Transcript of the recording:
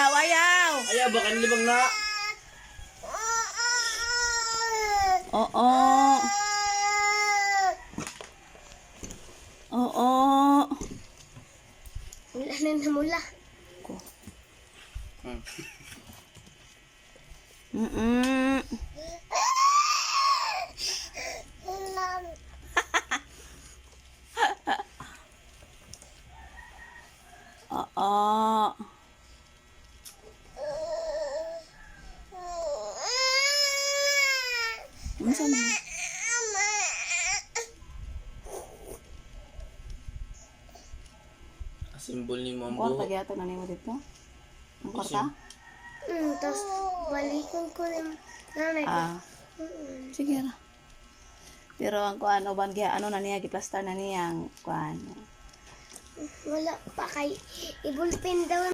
Ayaw, ayaw. Ayaw, baka nilibang na. Oo. Oo. Mula na namula. Mm-mm. Oo. Unsa man? Simbol ni mo ang Kwarta buhok. gyapon na nimo dito? Ang kwarta? Tapos balikan ko ng nanay ko. Ah. Sige ra. Pero ang kuan uban gyud ano na niya giplastar na niya ang kuan. Wala pa kay ibulpin daw